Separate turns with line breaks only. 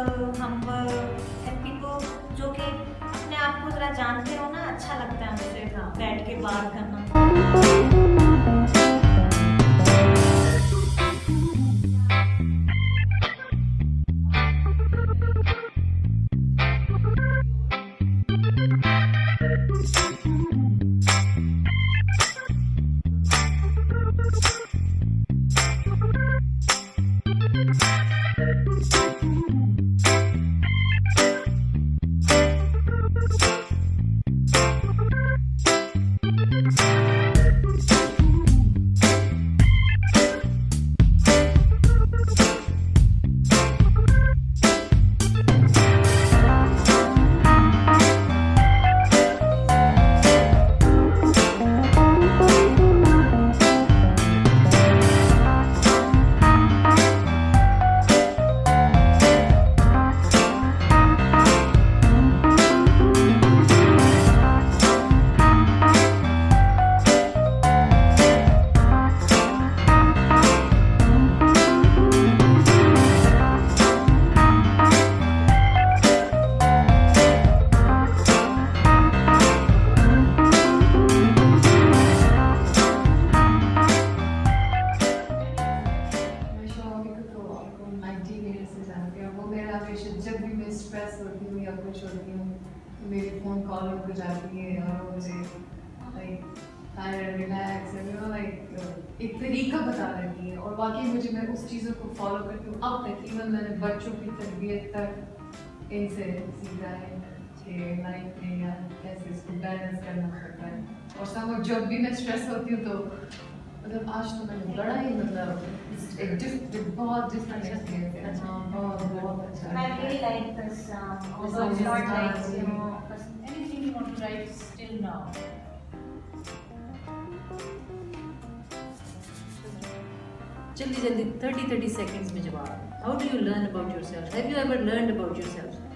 Humble and people जो कि अपने आप को जरा जानते हो ना, अच्छा लगता है उनसे बैठ के बात करना।
जब भी मैं स्ट्रेस होती हूँ या कुछ होती हूँ तो मेरी फ़ोन कॉल उठ जाती है और मुझे लाइक रिलैक्स लाइक एक तरीका बता देती है और वाकई मुझे मैं उस चीज़ों को फॉलो करती हूँ अब तक। इवन मैंने बच्चों की तरबियत तक इनसे सीखा है कि लाइफ में या कैसे इसको बैलेंस करना पड़ता है। और सब जब भी मैं स्ट्रेस होती हूँ तो मतलब आज तो मैंने बड़ा ही मतलब एक बहुत डिफरेंट एक्सपीरियंस है। बहुत अच्छा।
I really like this. Although it's not like
Anything you want to write still now? जल्दी 30 seconds में जवाब. How do you learn about yourself? Have you ever learned about yourself?